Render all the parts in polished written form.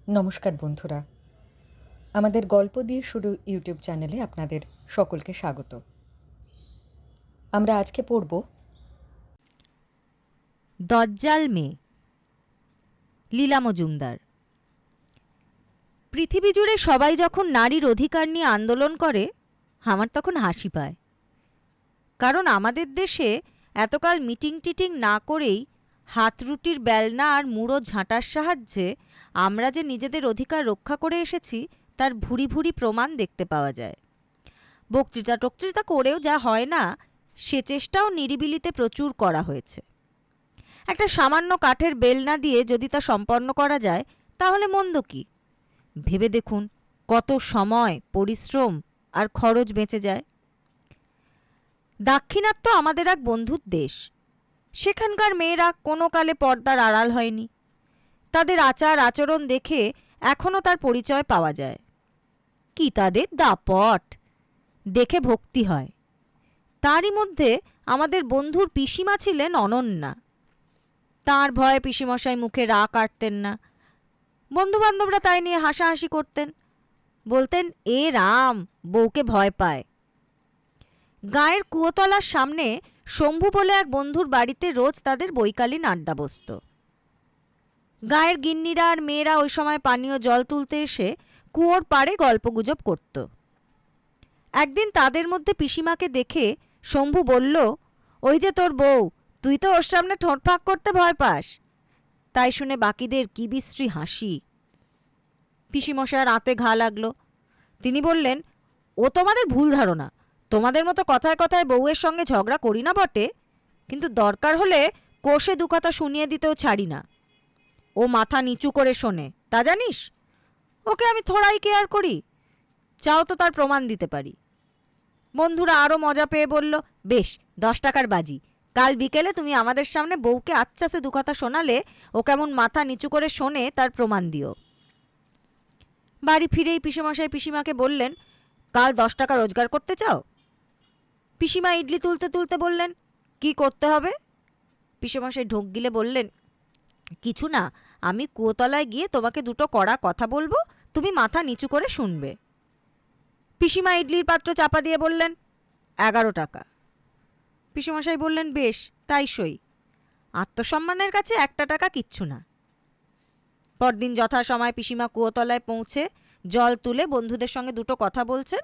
নমস্কার বন্ধুরা, আমাদের গল্প দিয়ে শুরু ইউটিউব চ্যানেলে আপনাদের সকলকে স্বাগত। আমরা আজকে পড়ব দজ্জাল মেয়ে, লীলা মজুমদার। পৃথিবী জুড়ে সবাই যখন নারীর অধিকার নিয়ে আন্দোলন করে, আমার তখন হাসি পায়। কারণ আমাদের দেশে এতকাল মিটিং টিটিং না করেই হাতরুটির বেলনা আর মুড়ো ঝাঁটার সাহায্যে আমরা যে নিজেদের অধিকার রক্ষা করে এসেছি তার ভুরি ভুরি প্রমাণ দেখতে পাওয়া যায়। বক্তৃতা টক্তৃতা করেও যা হয় না, সে চেষ্টাও নিরিবিলিতে প্রচুর করা হয়েছে। একটা সামান্য কাঠের বেলনা দিয়ে যদি তা সম্পন্ন করা যায়, তাহলে মন্দ কি? ভেবে দেখুন কত সময়, পরিশ্রম আর খরচ বেঁচে যায়। দাক্ষিণাত্য আমাদের এক বন্ধুর দেশ। সেখানকার মেয়েরা কোনো কালে পর্দার আড়াল হয়নি। তাদের আচার আচরণ দেখে এখনও তার পরিচয় পাওয়া যায়। কি তাদের দাপট! দেখে ভক্তি হয়। তারই মধ্যে আমাদের বন্ধুর পিসিমা ছিলেন অনন্যা। তাঁর ভয়ে পিসিমশাই মুখে রা কাটতেন না। বন্ধুবান্ধবরা তাই নিয়ে হাসাহাসি করতেন, বলতেন এ রাম, বউকে ভয় পায়। গায়ের কুয়োতলার সামনে শম্ভু বলে এক বন্ধুর বাড়িতে রোজ তাদের বৈকালীন আড্ডা বসত। গায়ের গিন্নিরা আর মেয়েরা ওই সময় পানীয় জল তুলতে এসে কুয়োর পাড়ে গল্পগুজব করত। একদিন তাদের মধ্যে পিসিমাকে দেখে শম্ভু বলল, ওই যে তোর বউ, তুই তো ওর সামনে ঠোঁট ফাঁক করতে ভয় পাস। তাই শুনে বাকিদের কি বিশ্রী হাসি। পিসিমশায়ের রাতে ঘা লাগলো। তিনি বললেন, ও তোমাদের ভুল ধারণা। তোমাদের মতো কথায় কথায় বউয়ের সঙ্গে ঝগড়া করি না বটে, কিন্তু দরকার হলে কোষে দু কথা শুনিয়ে দিতেও ছাড়ি না। ও মাথা নিচু করে শোনে, তা জানিস? ওকে আমি থোড়াই কেয়ার করি। চাও তো তার প্রমাণ দিতে পারি। বন্ধুরা আরও মজা পেয়ে বলল, বেশ, 10 টাকার বাজি। কাল বিকেলে তুমি আমাদের সামনে বউকে আচ্ছাসে দু কথা শোনালে ও কেমন মাথা নিচু করে শোনে তার প্রমাণ দিও। বাড়ি ফিরেই পিসেমশাই পিসিমাকে বললেন, কাল 10 টাকা রোজগার করতে চাও? পিসিমা ইডলি তুলতে তুলতে বললেন, কি করতে হবে? পিসেমশাই ঢোক গিলে বললেন, কিছু না, আমি কুয়োতলায় গিয়ে তোমাকে দুটো কড়া কথা বলবো, তুমি মাথা নিচু করে শুনবে। পিসিমা ইডলির পাত্র চাপা দিয়ে বললেন, 11 টাকা। পিসেমশাই বললেন, বেশ, তাই সই। আত্মসম্মানের কাছে 1 টাকা কিচ্ছু না। পরদিন যথাসময় পিসিমা কুয়োতলায় পৌঁছে জল তুলে বন্ধুদের সঙ্গে দুটো কথা বলছেন।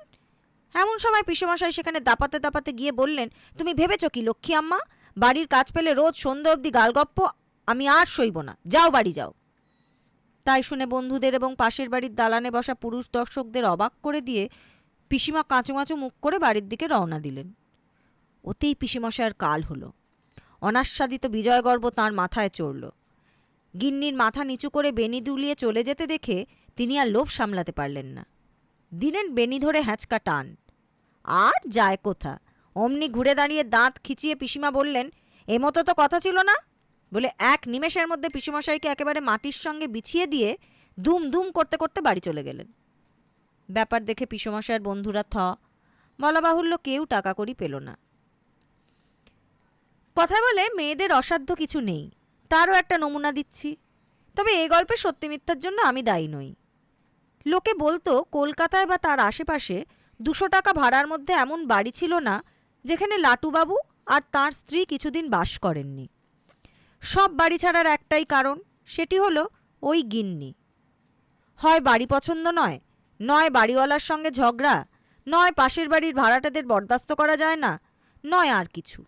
এমন সময় পিসেমশাই সেখানে দাপাতে দাপাতে গিয়ে বললেন, তুমি ভেবেছ কি লক্ষ্মী আম্মা, বাড়ির কাজ পেলে রোজ সন্ধ্যে অবধি গালগপ্প আমি আর সইব না, যাও বাড়ি যাও। তাই শুনে বন্ধুদের এবং পাশের বাড়ির দালানে বসা পুরুষ দর্শকদের অবাক করে দিয়ে পিসিমা কাঁচুমাচু মুখ করে বাড়ির দিকে রওনা দিলেন। ওতেই পিসেমশায়ের কাল হলো। অনাস্বাদিত বিজয়গর্ব তাঁর মাথায় চড়ল। গিন্নির মাথা নিচু করে বেনি দুলিয়ে চলে যেতে দেখে তিনি আর লোভ সামলাতে পারলেন না। দিলেন বেনি ধরে হ্যাঁচকা টান। আর যায় কোথা! অমনি ঘুরে দাঁড়িয়ে দাঁত খিচিয়ে পিসিমা বললেন, এমতো তো কথা ছিল না, বলে এক নিমেষের মধ্যে পিসেমশাইকে একেবারে মাটির সঙ্গে বিছিয়ে দিয়ে দুম দুম করতে করতে বাড়ি চলে গেলেন। ব্যাপার দেখে পিসেমশাইয়ের বন্ধুরা বলা বাহুল্য কেউ টাকা কড়ি পেল না। কথা বলে মেয়েদের অসাধ্য কিছু নেই, তারও একটা নমুনা দিচ্ছি। তবে এই গল্পের সত্যি মিথ্যার জন্য আমি দায়ী নই। লোকে বলতো কলকাতায় বা তার আশেপাশে 200 টাকা ভাড়ার মধ্যে এমন বাড়ি ছিল না যেখানে লাটুবাবু আর তাঁর স্ত্রী কিছুদিন বাস করেননি। সব বাড়ি ছাড়ার একটাই কারণ, সেটি হলো ওই গিন্নি। হয় বাড়ি পছন্দ নয়, নয় বাড়িওয়ালার সঙ্গে ঝগড়া, নয় পাশের বাড়ির ভাড়াটাদের বরদাস্ত করা যায় না, নয় আর কিছু।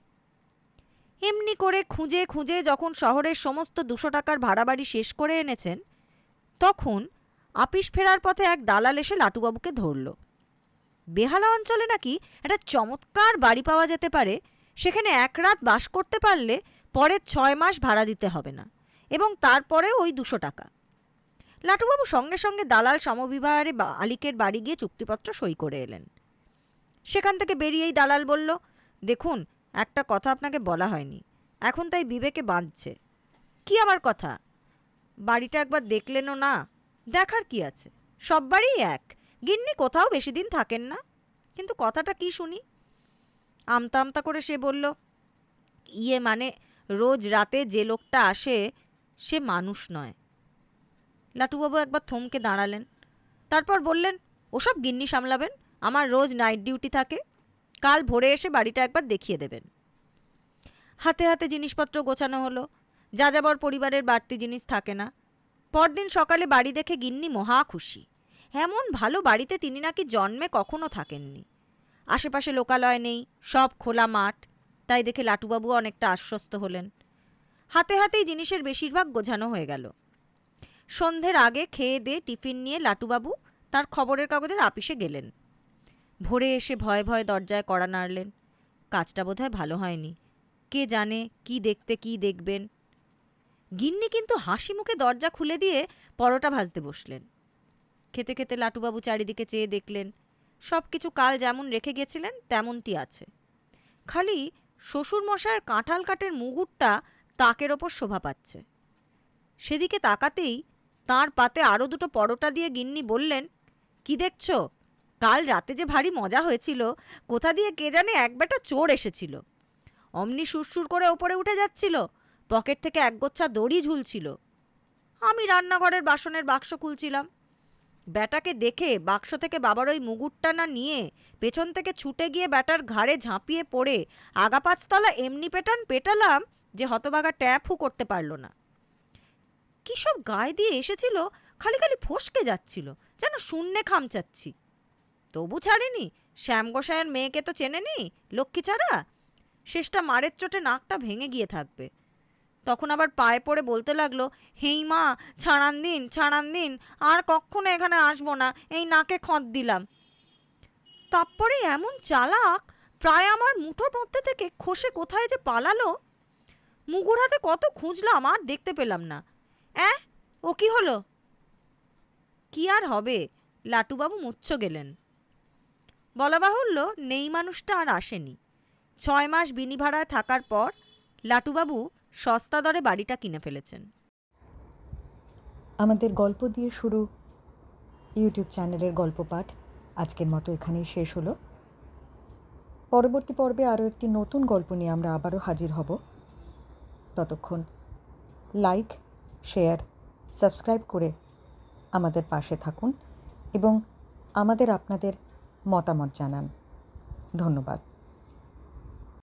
এমনি করে খুঁজে খুঁজে যখন শহরের সমস্ত 200 টাকার ভাড়া বাড়ি শেষ করে এনেছেন, তখন আপিস ফেরার পথে এক দালাল এসে লাটুবাবুকে ধরল। বেহালা অঞ্চলে নাকি একটা চমৎকার বাড়ি পাওয়া যেতে পারে, সেখানে এক রাত বাস করতে পারলে পরের 6 মাস ভাড়া দিতে হবে না, এবং তারপরে ওই 200 টাকা। লাটুবাবু সঙ্গে সঙ্গে দালাল সমবিবাহে মালিকের বাড়ি গিয়ে চুক্তিপত্র সই করে এলেন। সেখান থেকে বেরিয়েই দালাল বলল, দেখুন, একটা কথা আপনাকে বলা হয়নি, এখন তাই বিবেকে বাঁধছে। কি আমার কথা? বাড়িটা একবার দেখলেনও না? দেখার কি আছে, সব বাড়িই এক, গিন্নি কোথাও বেশি দিন থাকেন না। কিন্তু কথাটা কি শুনি? আমতা আমতা করে সে বলল, মানে রোজ রাতে যে লোকটা আসে সে মানুষ নয়। লাটুবাবু একবার থমকে দাঁড়ালেন, তারপর বললেন, ওসব গিন্নি সামলাবেন, আমার রোজ নাইট ডিউটি থাকে, কাল ভোরে এসে বাড়িটা একবার দেখিয়ে দেবেন। হাতে হাতে জিনিসপত্র গোছানো হলো। যাযাবর পরিবারের বাড়তি জিনিস থাকে না। পরদিন সকালে বাড়ি দেখে গিন্নি মহা খুশি। এমন ভালো বাড়িতে তিনি নাকি জন্মে কখনো থাকেননি। আশেপাশে লোকালয় নেই, সব খোলা মাঠ, তাই দেখে লাটুবাবু অনেকটা আশ্বস্ত হলেন। হাতে হাতেই জিনিসের বেশিরভাগ গোছানো হয়ে গেল। সন্ধ্যের আগে খেয়ে দিয়ে টিফিন নিয়ে লাটুবাবু তার খবরের কাগজের আপিসে গেলেন। ভোরে এসে ভয়ে ভয়ে দরজায় কড়া নাড়লেন। কাজটা বোধহয় ভালো হয়নি, কে জানে কি দেখতে কি দেখবেন। গিন্নি কিন্তু হাসি মুখে দরজা খুলে দিয়ে পরোটা ভাজতে বসলেন। খেতে খেতে লাটুবাবু চারিদিকে চেয়ে দেখলেন, সব কিছু কাল যেমন রেখে গেছিলেন তেমনটি আছে। খালি শ্বশুরমশায়ের কাঁঠাল কাঠের মুগুরটা তাকের ওপর শোভা পাচ্ছে। সেদিকে তাকাতেই তাঁর পাতে আরও দুটো পরোটা দিয়ে গিন্নি বললেন, কি দেখছ? কাল রাতে যে ভারী মজা হয়েছিল, কোথা দিয়ে কে জানে এক বেটা চোর এসেছিল, অমনি সুরসুর করে ওপরে উঠে যাচ্ছিল, পকেট থেকে একগোচ্ছা দড়ি ঝুলছিল। আমি রান্নাঘরের বাসনের বাক্স খুলছিলাম, ব্যাটাকে দেখে বাক্স থেকে বাবার ওই মুগুরটা না নিয়ে পেছন থেকে ছুটে গিয়ে ব্যাটার ঘাড়ে ঝাঁপিয়ে পড়ে আগা পাঁচতলা এমনি পেটালাম যে হতভাগা ট্যাপও করতে পারল না। কী সব গায়ে দিয়ে এসেছিল, খালি খালি ফসকে যাচ্ছিল, যেন শূন্যে খামচাচ্ছি। তবু ছাড়েনি, শ্যামগোসাইয়ের মেয়েকে তো চেনেনি, লক্ষ্মী ছাড়া। শেষটা মারের চোটে নাকটা ভেঙে গিয়ে থাকবে। তখন আবার পায়ে পড়ে বলতে লাগলো, হেই মা, ছাড়ান দিন, আর কখনো এখানে আসবো না, এই নাকে খঁত দিলাম। তারপরে এমন চালাক, প্রায় আমার মুঠোর মধ্যে থেকে খসে কোথায় যে পালালো। মুগুর হাতে কত খুঁজলাম, আর দেখতে পেলাম না। ও কি হলো? কি আর হবে, লাটুবাবু মুচ্ছ গেলেন। বলা বাহুল্য, নেই মানুষটা আর আসেনি। 6 মাস বিনি ভাড়ায় থাকার পর লাটুবাবু সস্তা দরে বাড়িটা কিনে ফেলেছেন। আমাদের গল্প দিয়ে শুরু ইউটিউব চ্যানেলের গল্প পাঠ আজকের মতো এখানেই শেষ হলো। পরবর্তী পর্বে আরও একটি নতুন গল্প নিয়ে আমরা আবারও হাজির হব। ততক্ষণ লাইক, শেয়ার, সাবস্ক্রাইব করে আমাদের পাশে থাকুন এবং আমাদের আপনাদের মতামত জানান। ধন্যবাদ।